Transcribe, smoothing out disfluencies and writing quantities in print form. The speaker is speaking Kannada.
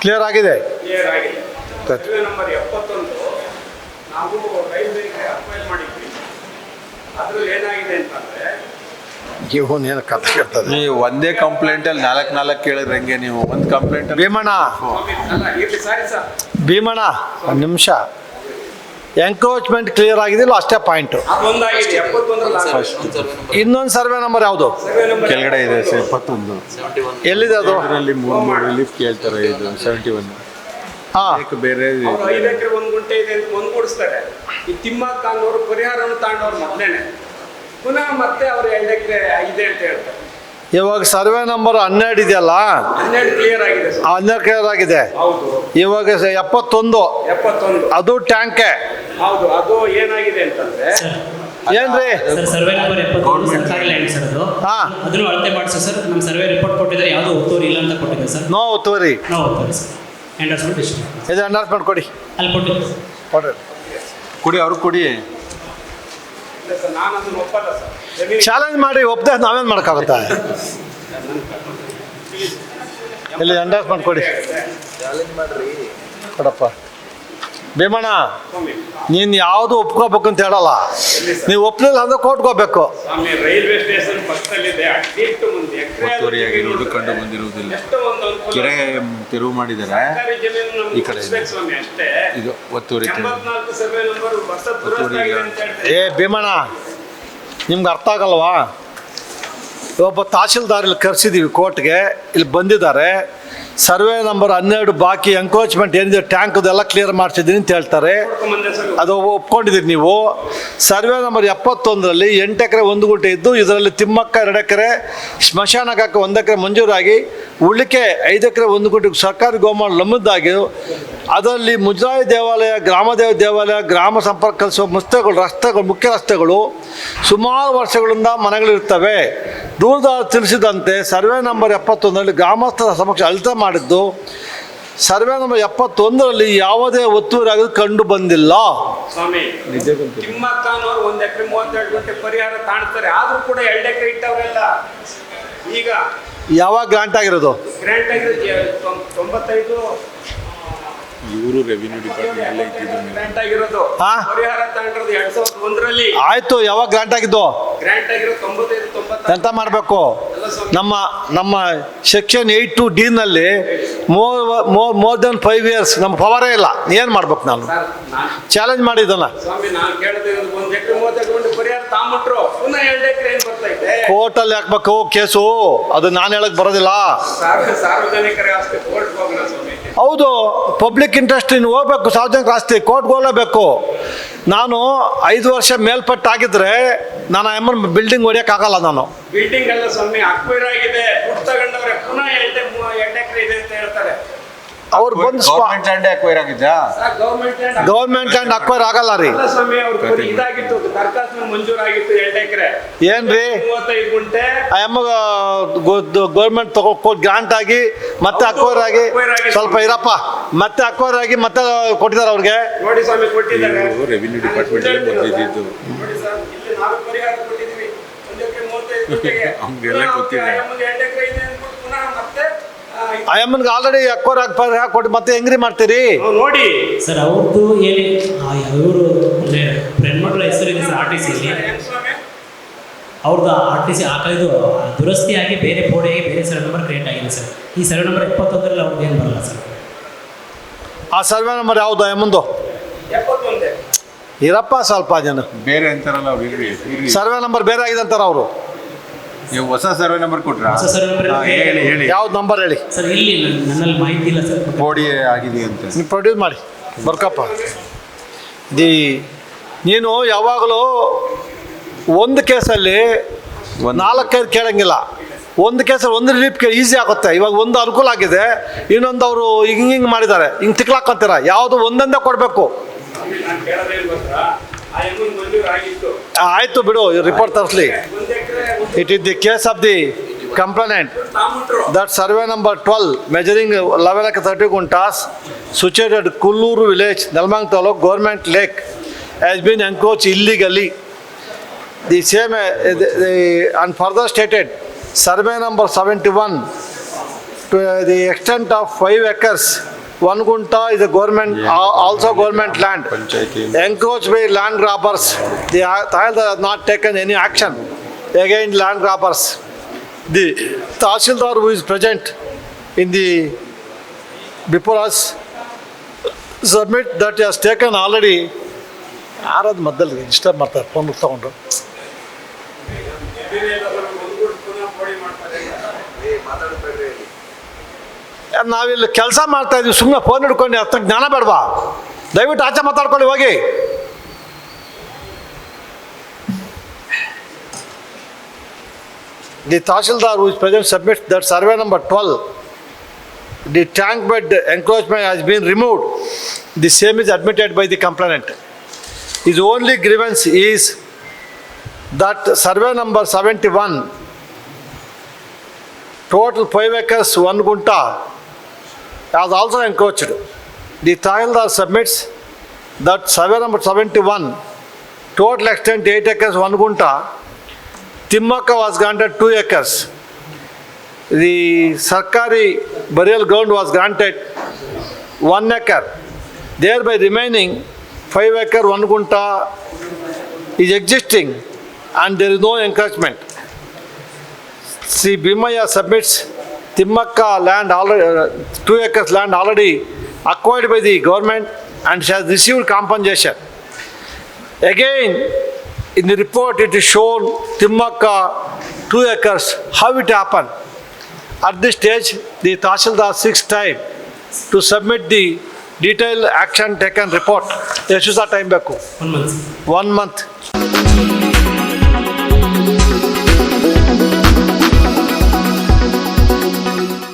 ಕ್ಲಿಯರ್ ಆಗಿದೆ. ಸರ್ವೆ ನಂಬರ್ 71 ನಾವು ರೈಲ್ವೆಗೆ ಅಪ್ಲೈ ಮಾಡಿದ್ವಿ. ಅದ್ರಲ್ಲಿ ಏನಾಗಿದೆ ಅಂತಂದ್ರೆ ಇವನೇನು ಕಥೆ ಹೇಳ್ತದೆ. ನೀವು ಒಂದೇ ಕಂಪ್ಲೇಂಟ್ ಅಲ್ಲಿ ನಾಲ್ಕು ಕೇಳಿದ್ರೆ ಹೆಂಗೆ? ನೀವು ಒಂದು complaint Bhimanna sorry sir, Bhimanna ಒಂದು ನಿಮಿಷ, ಎನ್ಕ್ರೋಚ್ಮೆಂಟ್ ಕ್ಲಿಯರ್ ಆಗಿದಿಲ್ಲ ಅಷ್ಟೇ ಪಾಯಿಂಟು. ಅದೊಂದಾಗಿದೆ 71 ಇನ್ನೊಂದು ಸರ್ವೆ ನಂಬರ್ ಯಾವುದು ಸರ್ವೆ ನಂಬರ್ ಕೆಳಗಡೆ ಇದೆ 71. ಎಲ್ಲಿದೆ ಅದು? ಅದರಲ್ಲಿ ಮೂರು ರಿಲೀಫ್ ಕೇಳ್ತಾರೆ. ಇದು 71 ಹಾಂ, ಬೇರೆ 5 ಎಕರೆ 1 ಗುಂಟೆ ಇದೆ ಅಂತ ಒಂದ್ಗೂಡಿಸ್ತಾರೆ. ಈ ತಿಮ್ಮಕ್ಕ ಅನ್ನೋರು ಪರಿಹಾರವನ್ನು ತಾಂಡವ್ರು ಮೊದಲೇನೆ ಪುನಃ ಮತ್ತೆ ಅವ್ರು 2 ಎಕರೆ ಇದೆ ಅಂತ ಹೇಳ್ತಾರೆ. ಇವಾಗ ಸರ್ವೆ ನಂಬರ್ 12 ಇದೆಯಲ್ಲ, 12 ಕ್ಲಿಯರ್ ಆಗಿದೆ ಸರ್. 12 ಕ್ಲಿಯರ್ ಆಗಿದೆ. ಹೌದು, ಇವಾಗ 71 ಅದು ಟ್ಯಾಂಕೆ. ಹೌದು. ಅದು ಏನಾಗಿದೆ ಅಂತಂದ್ರೆ ಏನ್ರಿ ಸರ್, ಸರ್ವೆ ನಂಬರ್ 71 ಸರ್ಕಾರಿ ಲ್ಯಾಂಡ್ ಸರ್ ಅದು. ಹಾಂ, ಅದನ್ನು ಅಳತೆ ಮಾಡಿಸಿ ಸರ್. ನಮ್ಮ ಸರ್ವೆ ರಿಪೋರ್ಟ್ ಕೊಟ್ಟಿದ್ದಾರೆ, ಯಾವುದೋ ಒತ್ತುವರಿ ಇಲ್ಲ ಅಂತ ಕೊಟ್ಟಿದೆ ಸರ್. ನೋ ಒತ್ತುವರಿ. ನಾವು ಒತ್ತುವರಿ ಸರ್. ಎಂಡರ್ಸ್ಮೆಂಟ್ ಇಷ್ಟು ಇದು ಅಂಡರ್ಸ್ಮೆಂಟ್ ಕೊಡಿ, ಅಲ್ಲಿ ಕೊಟ್ಟಿದ್ದು ಕೊಡ್ರಿ. ಕೊಡಿ, ಅವ್ರಿಗೆ ಕೊಡಿ. ಇಲ್ಲ ಸರ್, ನಾನು ಅದನ್ನು ಒಪ್ಪಲ್ಲ ಸರ್. ಜಮೀನು ಚಾಲೆಂಜ್ ಮಾಡಿ ಒಪ್ಪದೆ ನಾವೇನು ಮಾಡೋಕ್ಕಾಗುತ್ತೆ? ಇಲ್ಲಿ ಅಂಡರ್ಸ್ಮೆಂಟ್ ಕೊಡಿ, ಕೊಡಪ್ಪ. ಭೀಮಣ್ಣ, ಸ್ವಾಮಿ, ನೀನು ಯಾವುದು ಒಪ್ಕೋಬೇಕು ಅಂತ ಹೇಳಲ್ಲ. ನೀವು ಒಪ್ಪಲಿಲ್ಲ ಅಂದ್ರೆ ಕೋರ್ಟ್ಗೆ ಹೋಗ್ಬೇಕು. ಸ್ವಾಮಿ, ರೈಲ್ವೆ ಸ್ಟೇಷನ್ ಪಕ್ಕದಲ್ಲಿದೆ. ಅಟ್ಲೀಸ್ಟ್ ಒಂದು ಒತ್ತುವರಿಯಾಗಿ ಇರೋದು ಕಂಡು ಬಂದಿರುವುದಿಲ್ಲ. ಎಷ್ಟೋ ಒಂದು ಅನುಕೂಲ. ಕೆರೆ ತೆರವು ಮಾಡಿದ್ದಾರೆ. ಸರ್ಕಾರಿ ಜಮೀನು ನಮ್ಗೆ ಈ ಕಡೆ ಇದೆ. ಕೊಡಿಸ್ಬೇಕು ಸ್ವಾಮಿ, ಅಷ್ಟೇ. ಇದು ಒತ್ತುವರಿ 84 ಸರ್ವೆ ನಂಬರ್ ಹೊಸ ದುರಸ್ತಾಗಿದೆ ಅಂತ ಹೇಳ್ತಾರೆ. ಭೀಮಣ್ಣ, ನಿಮ್ಗೆ ಅರ್ಥ ಆಗಲ್ವಾ? ಒಬ್ಬ ತಹಶೀಲ್ದಾರ್ ಇಲ್ಲಿ ಕರೆಸಿದ್ದೀವಿ ಕೋರ್ಟ್ಗೆ, ಇಲ್ಲಿ ಬಂದಿದ್ದಾರೆ. ಸರ್ವೆ ನಂಬರ್ 12 ಬಾಕಿ ಎಂಕ್ರೋಚ್ಮೆಂಟ್ ಏನಿದೆ ಟ್ಯಾಂಕ್ದೆಲ್ಲ ಕ್ಲಿಯರ್ ಮಾಡಿಸಿದ್ದೀನಿ ಅಂತ ಹೇಳ್ತಾರೆ. ಕೊಡ್ಕೊಂಬಂದೆ ಸರ್. ಅದು ಒಪ್ಕೊಂಡಿದ್ದೀರಿ ನೀವು. ಸರ್ವೆ ನಂಬರ್ 71ರಲ್ಲಿ 8 ಎಕರೆ 1 ಗುಂಟೆ ಇದ್ದು, ಇದರಲ್ಲಿ ತಿಮ್ಮಕ್ಕ 2 ಎಕರೆ, ಸ್ಮಶಾನಕ್ಕೆ 1 ಎಕರೆ ಮಂಜೂರಾಗಿ, ಉಳಿಕೆ 5 ಎಕರೆ 1 ಗುಂಟೆ ಸರ್ಕಾರಿ ಗೋಮಾಳ ಲಂಬದ್ದಾಗಿ, ಅದರಲ್ಲಿ ಮುಜರಾಯಿ ದೇವಾಲಯ, ಗ್ರಾಮದೇವ ದೇವಾಲಯ, ಗ್ರಾಮ ಸಂಪರ್ಕ ಕಲಿಸುವ ರಸ್ತೆಗಳು ಮುಖ್ಯ ರಸ್ತೆಗಳು ಸುಮಾರು ವರ್ಷಗಳಿಂದ ಮನೆಗಳಿರ್ತವೆ. ದೂರದಾರ ತಿಳಿಸಿದಂತೆ ಸರ್ವೆ ನಂಬರ್ 71ರಲ್ಲಿ ಗ್ರಾಮಸ್ಥರ ಸಮಕ್ಷ ಅಳತೆ ಮಾಡಿದ್ದು, ಸರ್ವೆ ನಂಬರ್ 71ರಲ್ಲಿ ಯಾವುದೇ ಒತ್ತುವರಿ ಆಗೋದು ಕಂಡು ಬಂದಿಲ್ಲ. ಸ್ವಾಮಿ, ತಿಮ್ಮಕ್ಕ ಅನ್ನೋರು 1 ಎಕರೆ 32 ಗುಂಟೆ ಪರಿಹಾರ ತಾಣ್ತಾರೆ. ಆದ್ರೂ ಕೂಡ 2 ಎಕರೆ ಇಟ್ಟವರೆಲ್ಲ ಈಗ ಯಾವಾಗ ಗ್ರಾಂಟ್ ಆಗಿರೋದು? ಗ್ರ್ಯಾಂಟ್ ಆಗಿರೋದು 95 ಇವರು ರೆವಿನ್ಯೂ ಡಿಪಾರ್ಟ್ಮೆಂಟ್ ಇಟ್ಟಿದ್ದು. ಗ್ರ್ಯಾಂಟ್ ಆಗಿರೋದು. ಹಾ? ಪರಿಹಾರ ತಾಂಡಿರೋದು 2001ರಲ್ಲಿ. ಆಯಿತು, ಯಾವಾಗ ಗ್ರಾಂಟ್ ಆಗಿದ್ದು? ಗ್ರ್ಯಾಂಟ್ ಆಗಿರೋದು 95 96. ಎಂತ ಮಾಡಬೇಕು? ನಮ್ಮ ಸೆಕ್ಷನ್ 82D ನಲ್ಲಿ ಮೋರ್ ದೆನ್ 5 years ನಮ್ಮ ಪವರೇ ಇಲ್ಲ. ಏನು ಮಾಡ್ಬೇಕು? ನಾನು ಸರ್, ಚಾಲೆಂಜ್ ಮಾಡಿದ್ದಲ್ಲ. ಸ್ವಾಮಿ, ನಾನು ಕೇಳದೆ 1 ಎಕರೆ 32 ಗುಂಟೆ ಪರಿಹಾರ ತಾಂಬಿಟ್ರು ಪುನಃ 2 ಎಕರೆ ಏನ್ ಬರ್ತಾ ಇದೆ? ಕೋರ್ಟಲ್ಲಿ ಹಾಕ್ಬೇಕು ಕೇಸು. ಅದು ನಾನು ಹೇಳಕ್ ಬರೋದಿಲ್ಲ. ಸಾರ್ವಜನಿಕರ ಆಸ್ತಿ ಕೋರ್ಟ್ಗೆ ಹೋಗೋಣ ಸ್ವಾಮಿ. ಹೌದು, ಪಬ್ಲಿಕ್ ಇಂಟ್ರೆಸ್ಟ್ ಇನ್ನು ಹೋಗ್ಬೇಕು. ಸಾರ್ವಜನಿಕ ಆಸ್ತಿ ಕೋರ್ಟ್ಗೆ ಹೋಗಲೇಬೇಕು. ನಾನು 5 ವರ್ಷ ಮೇಲ್ಪಟ್ಟಾಗಿದ್ರೆ ನಾನು ಎಮ್ಮನ್ ಬಿಲ್ಡಿಂಗ್ ಹೊಡಿಯೋಕ್ಕಾಗಲ್ಲ. ನಾನು ಬಿಲ್ಡಿಂಗ್ ಎಲ್ಲ ಸ್ವಾಮಿ ಅಕ್ವೈರ್ ಆಗಿದೆ, ದುಡ್ಡು ತಗೊಂಡವ್ರೆ ಪುನಃ 2 ಎಕರೆ ಇದೆ ಅಂತ ಹೇಳ್ತಾರೆ. ಅವ್ರು ಬಂದು ಗೌರ್ಮೆಂಟ್ ಲ್ಯಾಂಡ್ ಅಕ್ವೈರ್ ಆಗಿದ್ದ. ಗೌರ್ಮೆಂಟ್ ಲ್ಯಾಂಡ್ ಅಕ್ವೈರ್ ಆಗಲ್ಲ ರೀ. ಅಲ್ಲ ಸ್ವಾಮಿ, ಅವ್ರು ಇದಾಗಿತ್ತು, ದರಖಾಸ್ತು ಮಂಜೂರಾಗಿತ್ತು 2 ಎಕರೆ. ಏನ್ರಿ 35 ಗುಂಟೆ ಗೌರ್ಮೆಂಟ್ ತಗೋ ಗ್ರಾಂಟ್ ಆಗಿ ಮತ್ತೆ ಅಕ್ವೈರ್ ಆಗಿ, ಸ್ವಲ್ಪ ಇರಪ್ಪ, ಮತ್ತೆ ಅಕ್ವೈರ್ ಆಗಿ ಮತ್ತೆ ಕೊಟ್ಟಿದ್ದಾರೆ ಅವ್ರಿಗೆ. ನೋಡಿ ಸ್ವಾಮಿ, ಕೊಟ್ಟಿದ್ದಾರೆ. ರೆವಿನ್ಯೂ ಡಿಪಾರ್ಟ್ಮೆಂಟ್ ಅಲ್ಲಿ ಬಂದಿದ್ದು. ನೋಡಿ ಸರ್, ಇಲ್ಲಿ ನಾವು ಪರಿಹಾರ ಕೊಟ್ಟಿದ್ವಿ 1 ಎಕರೆ 35 ಗುಂಟೆಗೆ. ಅವ್ರಿಗೆಲ್ಲ ಗೊತ್ತಿದೆ. 2 ಎಕರೆ ಇದೆ ಅಂದ್ಬಿಟ್ಟು ಪುನಃ ಮತ್ತೆ ಅಮ್ಮನ್ಗೆ ಆಲ್ರೆಡಿ ಅಕ್ವೈರ್ ಆಗಿ ಕೊಟ್ಟು ಮತ್ತೆ ಹೆಂಗ್ರಿ ಮಾಡ್ತೀರಿ? ನೋಡಿ ಸರ್, ಅವ್ರದ್ದು ಏನೇ ಇವರು ಹೆಣ್ಮಕ್ಳ ಹೆಸರಿದೆ ಸರ್ RTCಯಲ್ಲಿ. ಏನ್ ಸ್ವಾಮಿ? ಅವ್ರದ್ದು RTC ಇದು ದುರಸ್ತಿಯಾಗಿ ಬೇರೆ ಬೋರ್ಡಿಗೆ ಬೇರೆ ಸರ್ವೆ ನಂಬರ್ ಕ್ರಿಯೇಟ್ ಆಗಿದೆ ಸರ್. ಈ ಸರ್ವೆ ನಂಬರ್ 71ರಲ್ಲಿ ಅವ್ರದ್ದು ಏನು ಬರಲ್ಲ ಸರ್. ಆ ಸರ್ವೆ ನಂಬರ್ ಯಾವುದು ಅಮ್ಮಂದು? 71. ಇರಪ್ಪ ಸ್ವಲ್ಪ ಜನ. ಬೇರೆ ಅಂತಾರಲ್ಲ ಅವ್ರು. ಇರ್ರಿ ಸರ್ವೆ ನಂಬರ್ ಬೇರೆ ಆಗಿದೆ ಅಂತಾರ ಅವರು. ನೀವು ಹೊಸ ಸರ್ವೆ ನಂಬರ್ ಕೊಟ್ರಾ? ಹೊಸ ಸರ್ವೆ ನಂಬರ್ ಹೇಳಿ ಯಾವ್ದು ನಂಬರ್ ಹೇಳಿ ಸರ್. ಇಲ್ಲಿ ನನ್ನಲ್ಲಿ ಮಾಹಿತಿ ಇಲ್ಲ ಸರ್. ಬೋಡಿ ಆಗಿದೆ ಅಂತ ನೀವು ಪ್ರೊಡ್ಯೂಸ್ ಮಾಡಿ ಬರ್ಕಪ್ಪ. ನೀನು ಯಾವಾಗಲೂ ಒಂದು ಕೇಸಲ್ಲಿ 4-5 ಕೇಳಂಗಿಲ್ಲ. ಒಂದು ಕೇಸಲ್ಲಿ ಒಂದು ರಿಲೀಫ್ ಈಸಿ ಆಗುತ್ತೆ. ಇವಾಗ ಒಂದು ಅನುಕೂಲ ಆಗಿದೆ, ಇನ್ನೊಂದು ಅವರು ಹಿಂಗೆ ಮಾಡಿದ್ದಾರೆ, ಹಿಂಗೆ ತಿಕ್ಲಾಕೊಂತೀರ. ಯಾವುದು ಒಂದೊಂದೇ ಕೊಡಬೇಕು. ನಾನು ಕೇಳೋದೇನು ಗೊತ್ತಾ, ಆ ಎಮ್ಮನ್ ಮಂಜೂರು ಆಗಿತ್ತು. ಆಯಿತು ಬಿಡು, ರಿಪೋರ್ಟ್ ತರಿಸ್ಲಿ. 1 acre it is the case of the complainant ತಾಂಬಿಟ್ರು. that survey number 12 measuring 1130 guntas situated Kulluru village, Nalmang Taluk, Government Lake has been encroached illegally. The same and further stated survey number 71 to the extent of 5 acres. 1 gunta is a government, also government land. ಪಂಚಾಯತಿ Encroached by land grabbers. The Tahsildar has not taken any action against land grabbers. The Tahsildar who is present in the before us submit that he has taken already. ಯಾರದು ಮಧ್ಯದಲ್ಲಿ ಡಿಸ್ಟರ್ಬ್ ಮಾಡ್ತಾರೆ ಫೋನ್ ತಗೊಂಡು. ಒಂದ್ಗೂಡಿಸಿ ಪುನಃ ಪೋಡಿ ಮಾಡ್ತಾರೆ. ನಾವಿಲ್ಲಿ ಕೆಲಸ ಮಾಡ್ತಾ ಇದೀವಿ, ಸುಮ್ಮನೆ ಫೋನ್ ಹಿಡ್ಕೊಂಡು ಅರ್ಥ ಜ್ಞಾನ ಬೇಡವಾ? ದಯವಿಟ್ಟು ಆಚೆ ಮಾತಾಡ್ಕೊಳ್ಳಿ ಹೋಗಿ. The Tahsildar who is present submits that survey number 12, the tank bed encroachment has been removed. The same is admitted by the complainant. His only grievance is that survey number 71, total 5 acres, 1 gunta, has also encroached. The Tahsildar submits that survey number 71, total extent 8 acres, 1 gunta, Timmaka was granted 2 acres. The Sarkari burial ground was granted 1 acre. Thereby remaining 5 acre, 1 gunta is existing and there is no encroachment. Sri Bhimaya submits Timmaka land already, 2 acres land already acquired by the government and she has received compensation. Again, in the report it is shown Timmaka 2 acres. How it happened? At this stage, the Tahsildar seeks time to submit the detailed action taken report. ಎಷ್ಟು ಸಹ ಟೈಮ್ ಬೇಕು? 1 month. 1 month.